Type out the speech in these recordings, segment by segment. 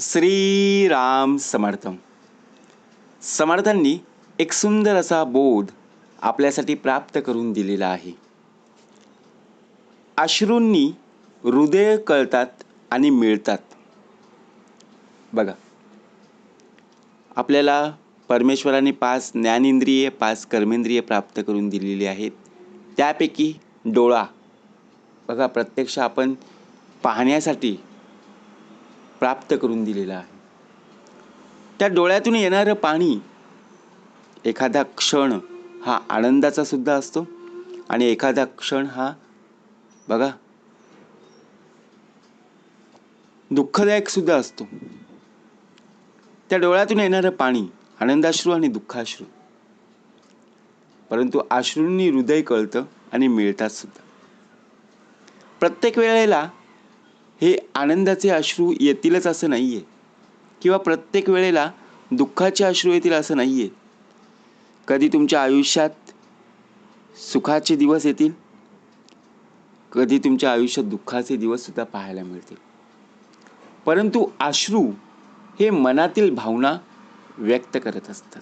श्रीराम समर्थ. समर्थांनी एक सुंदर असा बोध आपल्यासाठी प्राप्त करून दिलेला आहे. अश्रूंनी हृदय कळतात आणि मिळतात. बघा, आपल्याला परमेश्वराने 5 ज्ञानेंद्रिये 5 कर्मेंद्रिये प्राप्त करून दिलेली आहेत. त्यापैकी डोळा बघा प्रत्यक्ष आपण पाहण्यासाठी प्राप्त करून दिलेला आहे. त्या डोळ्यातून येणारं पाणी एखादा क्षण हा आनंदाचा सुद्धा असतो आणि एखादा क्षण हा बघा दुःखदायक सुद्धा असतो. त्या डोळ्यातून येणारं पाणी आनंदाश्रू आणि दुःखाश्रू, परंतु अश्रूंनी हृदय कळतं आणि मिळतात सुद्धा. प्रत्येक वेळेला हे आनंदाचे अश्रू येतीलच असं नाहीये, किंवा प्रत्येक वेळेला दुःखाचे अश्रू येतील असं नाहीये. कधी तुमच्या आयुष्यात सुखाचे दिवस येतील, कधी तुमच्या आयुष्यात दुःखाचे दिवस सुद्धा पाहायला मिळतील. परंतु अश्रू हे मनातील भावना व्यक्त करत असतात.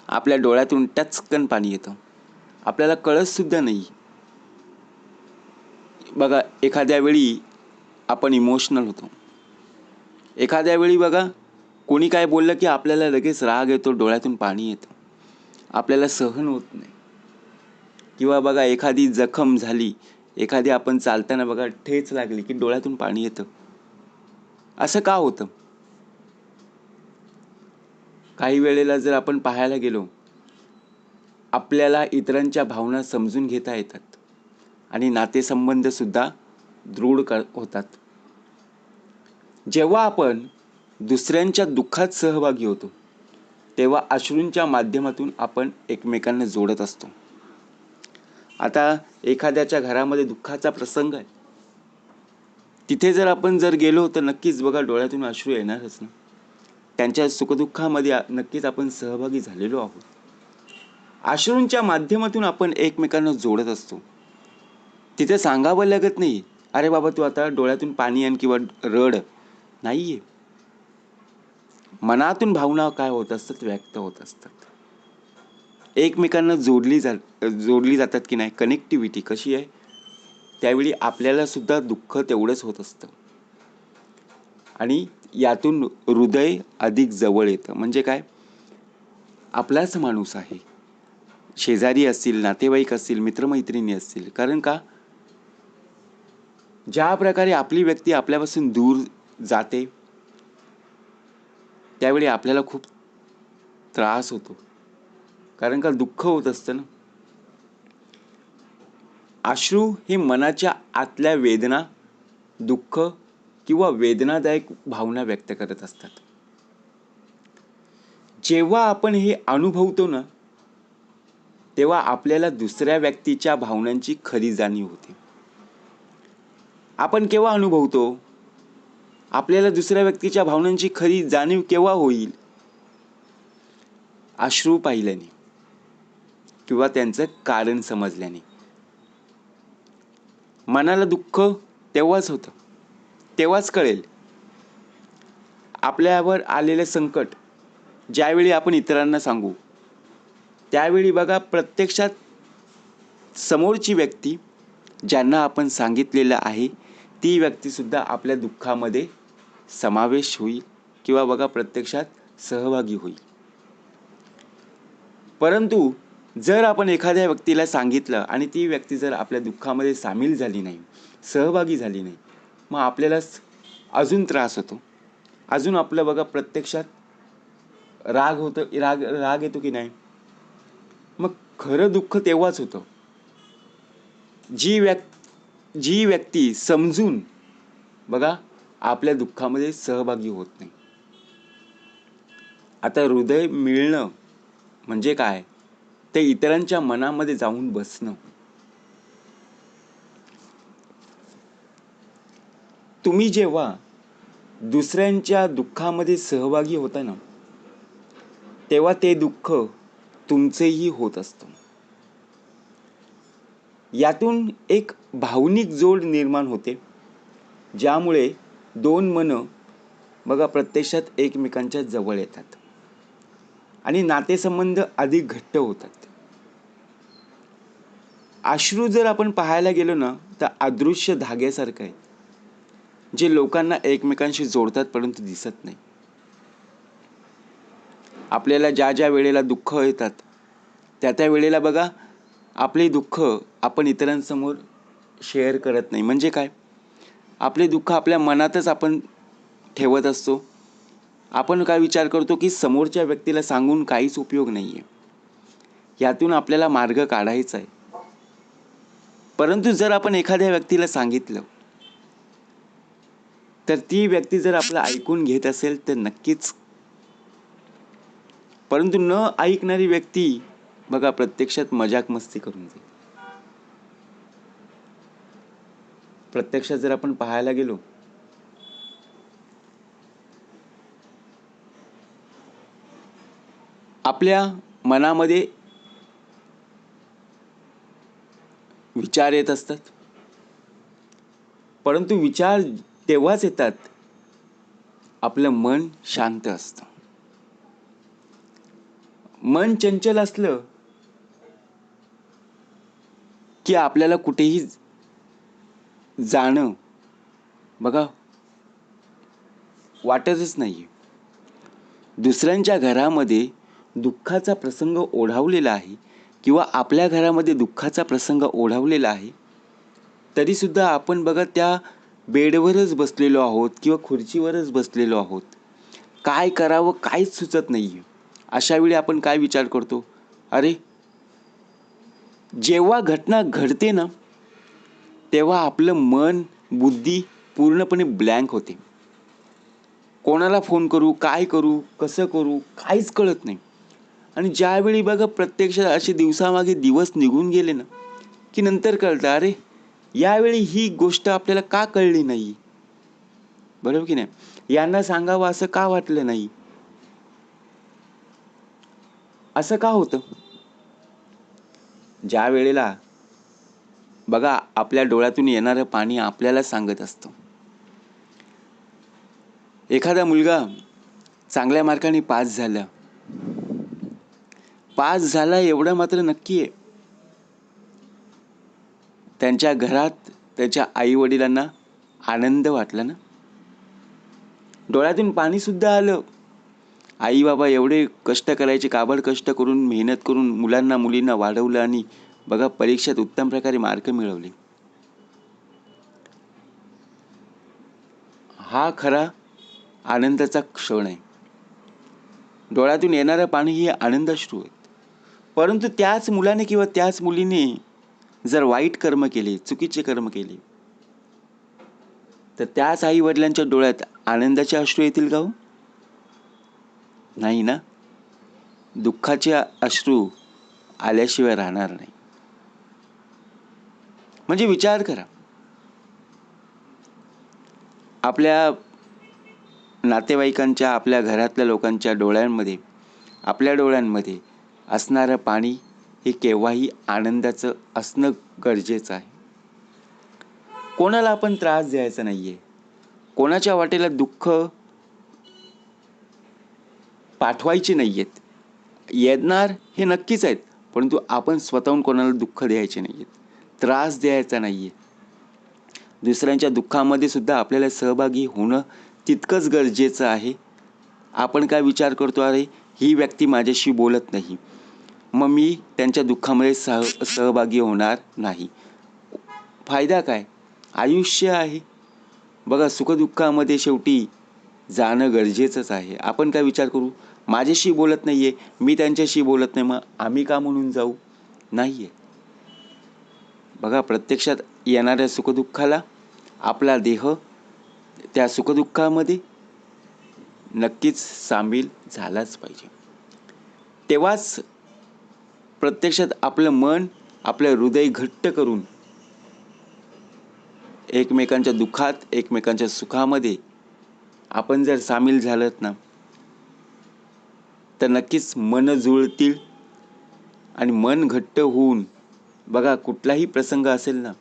आपल्या डोळ्यातून टचकन पाणी येतं, आपल्याला कळत सुद्धा नाही. बघा, एखाद्या वेळी आपण इमोशनल होतो. एखाद्या वेळी बघा कोणी काय बोललं की आपल्याला लगेच राग येतो, डोळ्यातून पाणी येतं, आपल्याला सहन होत नाही. किंवा बघा एखादी जखम झाली, एखादी आपण चालताना बघा ठेच लागली की डोळ्यातून पाणी येतं. असं का होतं? काही वेळेला जर आपण पाहायला गेलो, आपल्याला इतरांच्या भावना समजून घेता येतात आणि नातेसंबंध सुद्धा दृढ होतात. जेव्हा आपण दुसऱ्यांच्या दुःखात सहभागी होतो, तेव्हा अश्रूंच्या माध्यमातून आपण एकमेकांना जोडत असतो. आता एखाद्याच्या घरामध्ये दुःखाचा प्रसंग आहे, तिथे जर आपण गेलो तर नक्कीच बघा डोळ्यातून अश्रू येणारच ना. त्यांच्या सुखदुःखामध्ये नक्कीच आपण सहभागी झालेलो आहोत. अश्रूंच्या माध्यमातून आपण एकमेकांना जोडत असतो. तिथे सांगावं लागत नाही, अरे बाबा तू आता डोळ्यातून पाणी आण किंवा रड. नाहीये, मनातून भावना काय होत असतात, व्यक्त होत असतात. एकमेकांना जोडली जातात की नाही. कनेक्टिव्हिटी कशी आहे, त्यावेळी आपल्याला सुद्धा दुःख तेवढंच होत असतं आणि यातून हृदय अधिक जवळ येतं. म्हणजे काय, आपलाच माणूस आहे, शेजारी असतील, नातेवाईक असतील, मित्रमैत्रिणी असतील. कारण का, ज्या प्रकारे आपली व्यक्ती आपल्यापासून दूर जाते त्यावेळी आपल्याला खूप त्रास होतो, कारण का दुःख होत असतं ना. अश्रू हे मनाच्या आतल्या वेदना, दुःख किंवा वेदनादायक भावना व्यक्त करत असतात. जेव्हा आपण हे अनुभवतो ना, तेव्हा आपल्याला दुसऱ्या व्यक्तीच्या भावनांची खरी जाणीव होते. आपण केव्हा अनुभवतो, आपल्याला दुसऱ्या व्यक्तीच्या भावनांची खरी जाणीव केव्हा होईल? अश्रू पाहिल्याने किंवा त्यांचं कारण समजल्याने. मनाला दुःख तेव्हाच होतं, तेव्हाच कळेल. आपल्यावर आलेले संकट ज्यावेळी आपण इतरांना सांगू, त्यावेळी बघा प्रत्यक्षात समोरची व्यक्ती ज्यांना आपण सांगितलेलं आहे, ती व्यक्तीसुद्धा आपल्या दुःखामध्ये समावेश होईल किंवा बघा प्रत्यक्षात सहभागी होईल. परंतु जर आपण एखाद्या व्यक्तीला सांगितलं आणि ती व्यक्ती जर आपल्या दुःखामध्ये सामील झाली नाही, सहभागी झाली नाही, मग आपल्याला अजून त्रास होतो. अजून आपलं बघा प्रत्यक्षात राग येतो की नाही. मग खरं दुःख तेव्हाच होतं, जी व्यक्ती समजून बघा आपल्या दुःखामध्ये सहभागी होत नाही. आता हृदय मिळणं म्हणजे काय, ते इतरांच्या मनामध्ये जाऊन बसणं. तुम्ही जेव्हा दुसऱ्यांच्या दुःखामध्ये सहभागी होता ना, तेव्हा ते दुःख तुमचेही होत असतं. यातून एक भावनिक जोड निर्माण होते, ज्यामुळे दोन मनं बघा प्रत्यक्षात एकमेकांच्या जवळ येतात आणि नातेसंबंध अधिक घट्ट होतात. अश्रू जर आपण पाहायला गेलो ना तर अदृश्य धाग्यासारखं आहे, जे लोकांना एकमेकांशी जोडतात परंतु दिसत नाही. आपल्याला ज्या ज्या वेळेला दुःख येतात त्या वेळेला बघा आपले दुःख आपण इतरांसमोर शेअर करत नाही. म्हणजे काय, आपले दुःख आपल्या मनातच आपण ठेवत असतो. आपण काय विचार करतो की समोरच्या व्यक्तीला सांगून काहीच उपयोग नाही आहे, यातून आपल्याला मार्ग काढायचा आहे. परंतु जर आपण एखाद्या व्यक्तीला सांगितलं तर ती व्यक्ती जर आपलं ऐकून घेत असेल तर नक्कीच. परंतु न ऐकणारी व्यक्ती बघा प्रत्यक्षात मजाक मस्ती करून जाईल. प्रत्यक्षात जर आपण पाहायला गेलो आपल्या मनामध्ये विचार येत असतात, परंतु विचार तेव्हाच येतात आपलं मन शांत असतं. मन चंचल असलं की आपल्याला कुठेही जाणं बघा वाटतच नाही. दुसऱ्यांच्या घरामध्ये दुःखाचा प्रसंग ओढावलेला आहे किंवा आपल्या घरामध्ये दुःखाचा प्रसंग ओढावलेला आहे, तरीसुद्धा आपण बघा त्या बेडवरच बसलेलो आहोत किंवा खुर्चीवरच बसलेलो आहोत. काय करावं काहीच सुचत नाही आहे. अशावेळी आपण काय विचार करतो, अरे जेव्हा घटना घडते ना तेव्हा आपलं मन बुद्धी पूर्णपणे ब्लँक होते. कोणाला फोन करू, काय करू, कसं करू काहीच कळत नाही. आणि ज्यावेळी बघा प्रत्यक्षात असे दिवसामागे दिवस निघून गेले ना की नंतर कळतं, अरे यावेळी ही गोष्ट आपल्याला का कळली नाही, बरोबर की नाही, यांना सांगावं असं का वाटलं नाही, असं का होतं. ज्या वेळेला बघा आपल्या डोळ्यातून येणारं पाणी आपल्याला सांगत असतं. एखादा मुलगा चांगल्या मार्काने पास झाला एवढं मात्र नक्की आहे, त्यांच्या घरात त्याच्या आई वडिलांना आनंद वाटला ना, डोळ्यातून पाणी सुद्धा आलं. आई बाबा एवढे कष्ट करायचे, काबड कष्ट करून मेहनत करून मुलींना वाढवलं आणि बघा परीक्षेत उत्तम प्रकारे मार्क मिळवले. हा खरा आनंदाचा क्षण आहे. डोळ्यातून येणारं पाणी हे आनंदाश्रू आहेत. परंतु त्याच मुलाने किंवा त्याच मुलीने जर वाईट कर्म केले, चुकीचे कर्म केले, तर त्याच आई वडिलांच्या डोळ्यात आनंदाचे अश्रू येतील का हो? नाही ना. दुःखाचे अश्रू आल्याशिवाय राहणार नाही. म्हणजे विचार करा, आपल्या नातेवाईकांच्या, आपल्या घरातल्या लोकांच्या डोळ्यांमध्ये, आपल्या डोळ्यांमध्ये असणारं पाणी हे केव्हाही आनंदाचं असणं गरजेचं आहे. कोणाला आपण त्रास द्यायचा नाहीये, कोणाच्या वाटेला दुःख पाठवायचे नाहीयेत. येणार हे नक्कीच आहेत, परंतु आपण स्वतःहून कोणाला दुःख द्यायचे नाहीयेत, त्रास द्यायचा नाहीये. दुसऱ्यांच्या दुःखामध्ये सुद्धा आपल्याला सहभागी होणं तितकंच गरजेचं आहे. आपण काय विचार करतो, अरे ही व्यक्ती माझ्याशी बोलत नाही, मग मी त्यांच्या दुःखामध्ये सहभागी होणार नाही. फायदा काय, आयुष्य आहे बघा, सुखदुःखामध्ये शेवटी जाणं गरजेचंच आहे. आपण काय विचार करू, माझ्याशी बोलत नाहीये, मी त्यांच्याशी बोलत नाही, मग आम्ही का म्हणून जाऊ, नाहीये. बघा प्रत्यक्षात येणाऱ्या सुखदुःखाला आपला देह त्या सुखदुःखामध्ये नक्कीच सामील झालाच पाहिजे. तेव्हाच प्रत्यक्षात आपलं मन, आपलं हृदय घट्ट करून एकमेकांच्या दुःखात, एकमेकांच्या सुखामध्ये आपण जर सामील झालात ना, तर नक्कीच मन जुळतील आणि मन घट्ट होऊन बघा कुठलाही प्रसंग असेल ना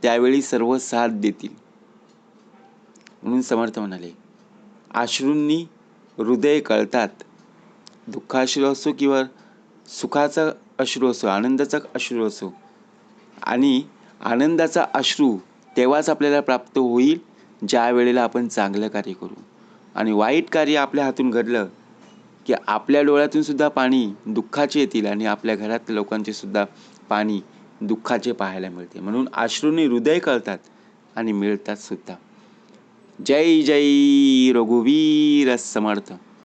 त्यावेळी सर्व साथ देतील. म्हणून समर्थ म्हणाले, अश्रूंनी हृदय कळतात. दुःखाश्रू असो किंवा सुखाचा अश्रू असो, आनंदाचा अश्रू असो. आणि आनंदाचा अश्रू तेव्हाच आपल्याला प्राप्त होईल ज्या वेळेला आपण चांगलं कार्य करू. आणि वाईट कार्य आपल्या हातून घडलं की आपल्या डोळ्यातून सुद्धा पाणी दुःखाचे येतील आणि आपल्या घरातल्या लोकांचे सुद्धा पाणी दुःखाचे पाहायला मिळते. म्हणून अश्रूंनी हृदय कळतात आणि मिळतात सुद्धा. जय जय रघुवीर समर्थ.